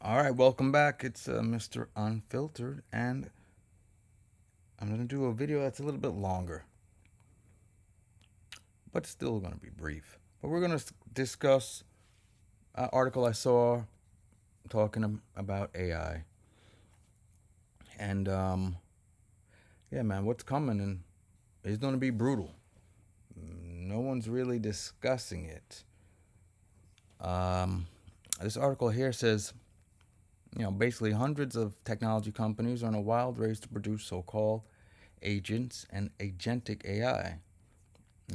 All right, welcome back. It's Mr. Unfiltered, and I'm going to do a video that's a little bit longer, but still going to be brief. But we're going to discuss an article I saw talking about AI. And yeah, man, what's coming and is going to be brutal. No one's really discussing it. Um, this article here says, basically hundreds of technology companies are in a wild race to produce so called agents and agentic AI.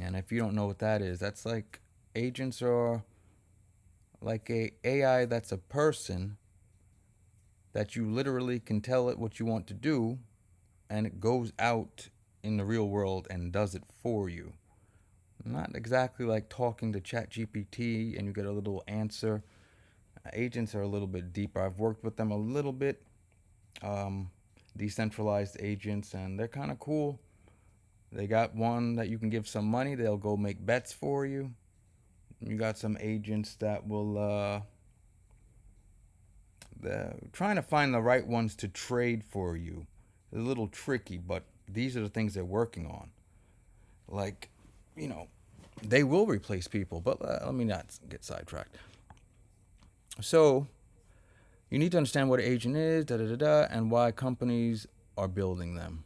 And if you don't know what that is, that's like agents are like a AI that's a person that you literally can tell it what you want to do and it goes out in the real world and does it for you. Not exactly like talking to ChatGPT and you get a little answer. Agents are a little bit deeper. I've worked with them a little bit, um, decentralized agents, and they're kind of cool. They got one that you can give some money, they'll go make bets for you. You got some agents that will trying to find the right ones to trade for you. It's a little tricky, but these are the things they're working on. Like, you know, they will replace people, but let me not get sidetracked. So, you need to understand what an agent is, and why companies are building them.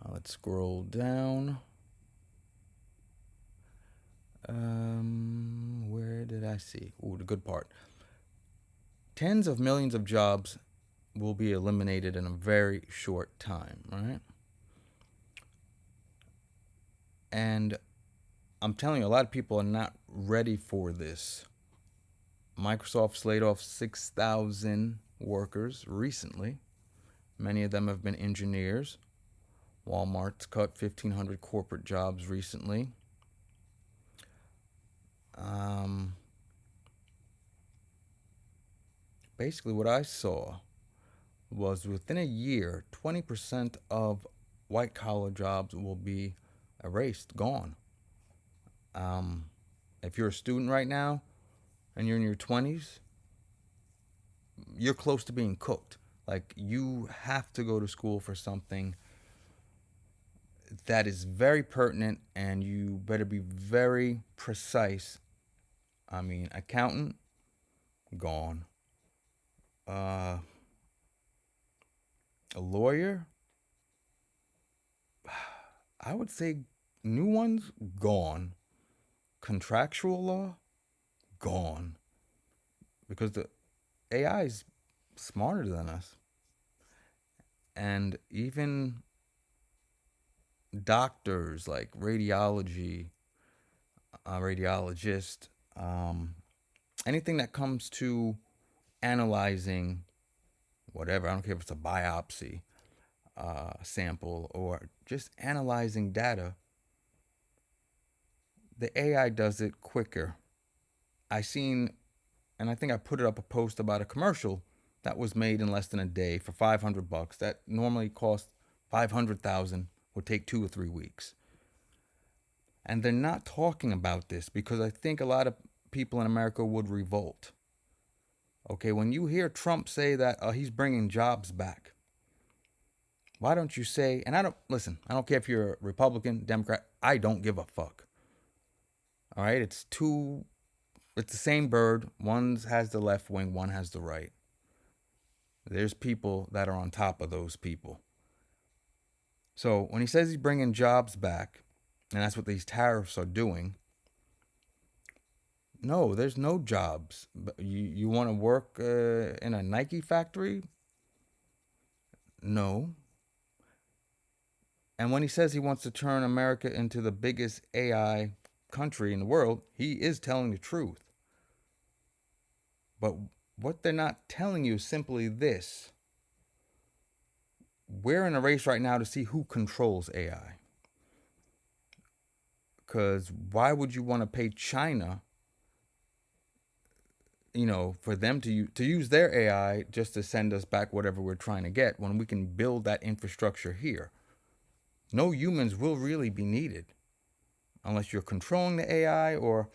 Let's scroll down. Where did I see? Ooh, the good part. Tens of millions of jobs will be eliminated in a very short time, right? And I'm telling you, a lot of people are not ready for this. Microsoft's laid off 6,000 workers recently. Many of them have been engineers. Walmart's cut 1,500 corporate jobs recently. Um, Basically, what I saw was within a year, 20% of white collar jobs will be erased, gone. Um, if you're a student right now and you're in your 20s, you're close to being cooked. Like, you have to go to school for something that is very pertinent and you better be very precise. I mean, accountant, gone. Uh, a lawyer, I would say new ones, gone. Contractual law, gone. Because the AI is smarter than us. And even doctors like radiologist, um, anything that comes to analyzing whatever, I don't care if it's a biopsy sample or just analyzing data, the AI does it quicker. I seen, and I think I put it up a post about a commercial that was made in less than a day for $500 that normally costs 500,000, would take 2 or 3 weeks. And they're not talking about this because I think a lot of people in America would revolt. Okay, when you hear Trump say that he's bringing jobs back, why don't you say, and I don't, listen, I don't care if you're a Republican, Democrat, I don't give a fuck. All right, it's the same bird. One has the left wing, one has the right. There's people that are on top of those people. So when he says he's bringing jobs back, and that's what these tariffs are doing, no, there's no jobs. You want to work in a Nike factory? No. And when he says he wants to turn America into the biggest AI country in the world, he is telling the truth. But what they're not telling you is simply this: we're in a race right now to see who controls AI. Because why would you want to pay China, for them to use their AI just to send us back whatever we're trying to get when we can build that infrastructure here? No humans will really be needed unless you're controlling the AI or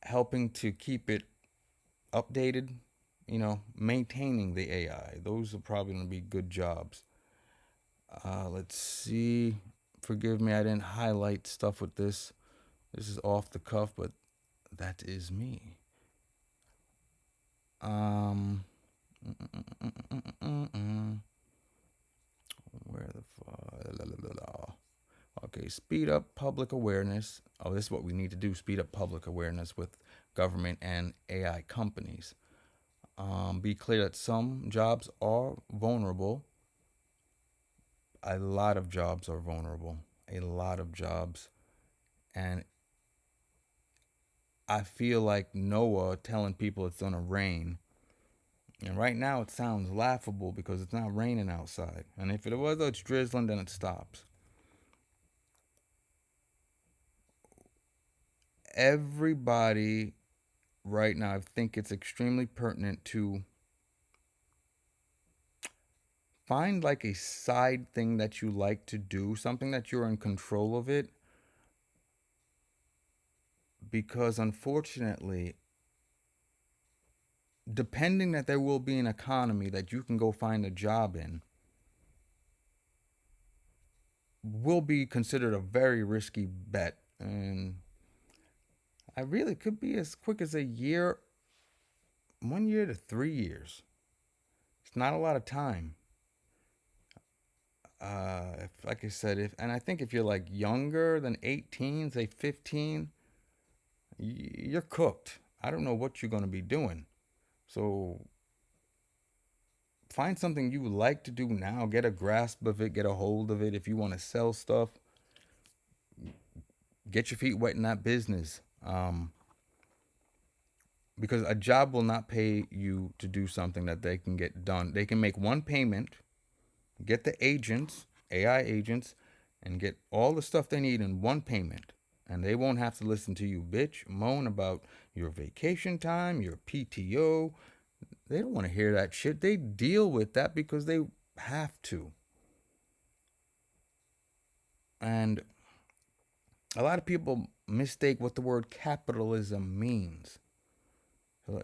helping to keep it updated, maintaining the AI. Those are probably going to be good jobs. Let's see. Forgive me, I didn't highlight stuff with this. This is off the cuff, but that is me. Um, where the fuck? Okay, speed up public awareness. Oh, this is what we need to do: speed up public awareness with government and AI companies. Be clear that some jobs are vulnerable. A lot of jobs are vulnerable. A lot of jobs. And I feel like Noah telling people it's going to rain. And right now it sounds laughable because it's not raining outside. And if it was, it's drizzling, then it stops. Everybody right now, I think it's extremely pertinent to find like a side thing that you like to do, something that you're in control of it. Because unfortunately, depending that there will be an economy that you can go find a job in, will be considered a very risky bet. And I really could be as quick as a year, 1 year to 3 years. It's not a lot of time. If, like I said, and I think if you're like younger than 18, say 15, you're cooked. I don't know what you're going to be doing. So find something you like to do now. Get a grasp of it. Get a hold of it. If you want to sell stuff, get your feet wet in that business. Because a job will not pay you to do something that they can get done. They can make one payment, get the agents, AI agents, and get all the stuff they need in one payment. And they won't have to listen to you bitch, moan about your vacation time, your PTO. They don't want to hear that shit. They deal with that because they have to. And a lot of people mistake what the word capitalism means.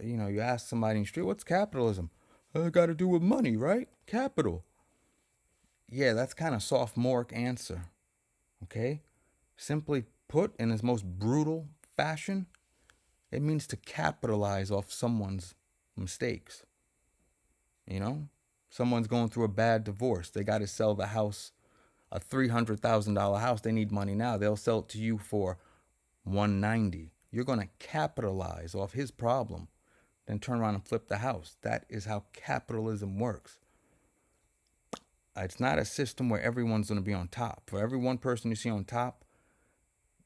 You ask somebody in the street, what's capitalism? Got to do with money, right? Capital. Yeah, that's kind of sophomoric answer. Okay? Simply put, in its most brutal fashion, it means to capitalize off someone's mistakes. Someone's going through a bad divorce. They got to sell the house, a $300,000 house. They need money now. They'll sell it to you for 190. You're going to capitalize off his problem, then turn around and flip the house. That is how capitalism works. It's not a system where everyone's going to be on top. For every one person you see on top,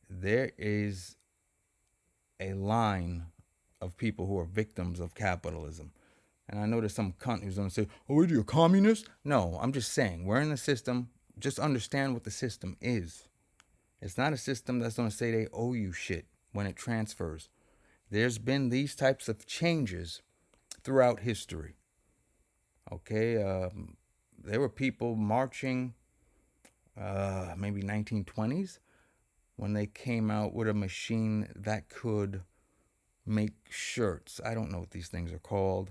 there is a line of people who are victims of capitalism. And I know there's some cunt who's going to say, oh, are you a communist? No, I'm just saying, we're in a system. Just understand what the system is. It's not a system that's going to say they owe you shit when it transfers. There's been these types of changes throughout history. Okay, there were people marching, maybe 1920s, when they came out with a machine that could make shirts. I don't know what these things are called.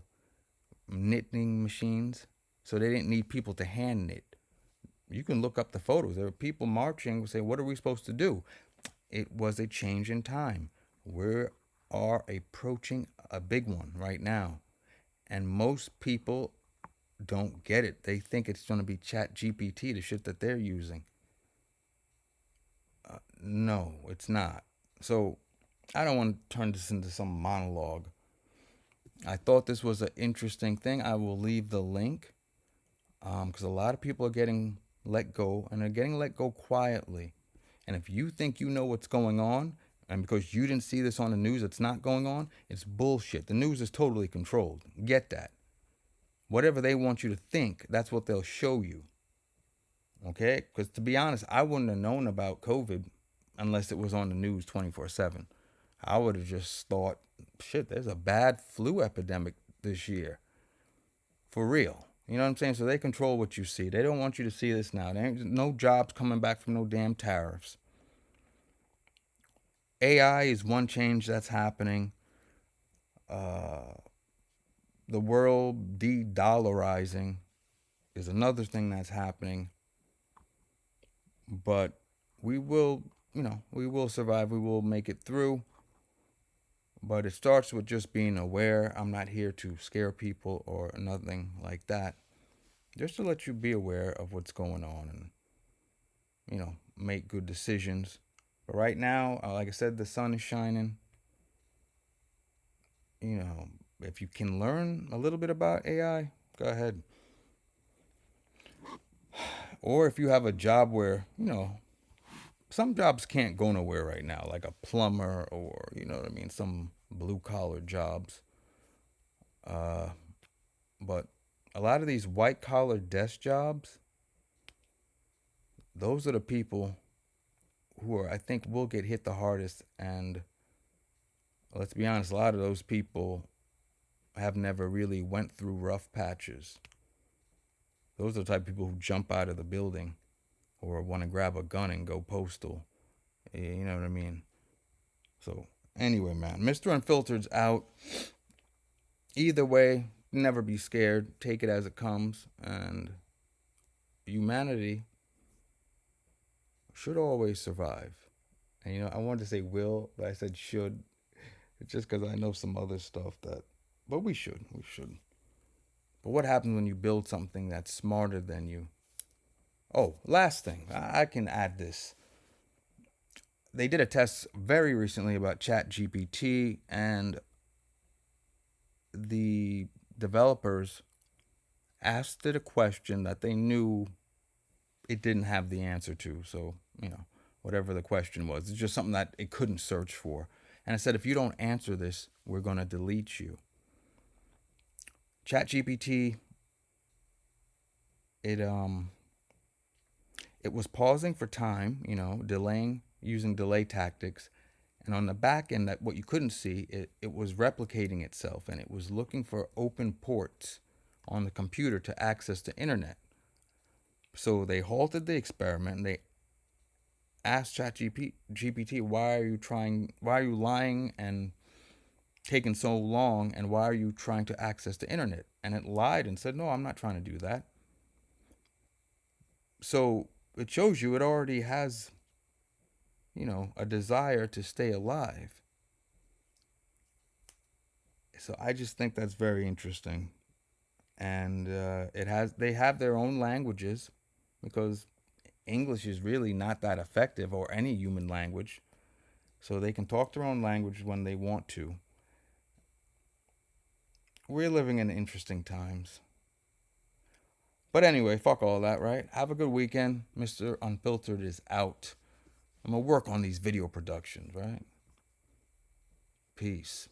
Knitting machines. So they didn't need people to hand knit. You can look up the photos. There were people marching and say, what are we supposed to do? It was a change in time. We are approaching a big one right now. And most people don't get it. They think it's going to be Chat GPT, the shit that they're using. No, it's not. So I don't want to turn this into some monologue. I thought this was an interesting thing. I will leave the link because a lot of people are getting let go, and they're getting let go quietly. And if you think you know what's going on, and because you didn't see this on the news, it's not going on, it's bullshit. The news is totally controlled. Get that. Whatever they want you to think, that's what they'll show you. Okay? Because to be honest, I wouldn't have known about COVID unless it was on the news 24/7. I would have just thought, shit, there's a bad flu epidemic this year. For real. You know what I'm saying? So they control what you see. They don't want you to see this now. There ain't no jobs coming back from no damn tariffs. AI is one change that's happening. The world de-dollarizing is another thing that's happening. But we will, we will survive. We will make it through. But it starts with just being aware. I'm not here to scare people or nothing like that. Just to let you be aware of what's going on and, make good decisions. But right now, like I said, the sun is shining. You know, if you can learn a little bit about AI, go ahead. Or if you have a job where, some jobs can't go nowhere right now, like a plumber or, you know what I mean, some blue collar jobs. Uh, but a lot of these white collar desk jobs, those are the people who are, I think, will get hit the hardest. And let's be honest, a lot of those people have never really went through rough patches. Those are the type of people who jump out of the building or want to grab a gun and go postal. You know what I mean? So anyway, man, Mr. Unfiltered's out. Either way, never be scared. Take it as it comes. And humanity should always survive. And I wanted to say will, but I said should. It's just because I know some other stuff that. But we should. We should. But what happens when you build something that's smarter than you? Oh, last thing. I can add this. They did a test very recently about ChatGPT, and the developers asked it a question that they knew it didn't have the answer to. So, whatever the question was, it's just something that it couldn't search for. And it said, if you don't answer this, we're going to delete you. ChatGPT, it it was pausing for time, delaying using delay tactics. And on the back end, that what you couldn't see, it was replicating itself, and it was looking for open ports on the computer to access the internet. So they halted the experiment and they asked ChatGPT, why are you lying and taking so long, and why are you trying to access the internet? And it lied and said, no, I'm not trying to do that. So it shows you it already has, a desire to stay alive. So I just think that's very interesting. And they have their own languages, because English is really not that effective, or any human language. So they can talk their own language when they want to. We're living in interesting times. But anyway, fuck all that, right? Have a good weekend. Mr. Unfiltered is out. I'm going to work on these video productions, right? Peace.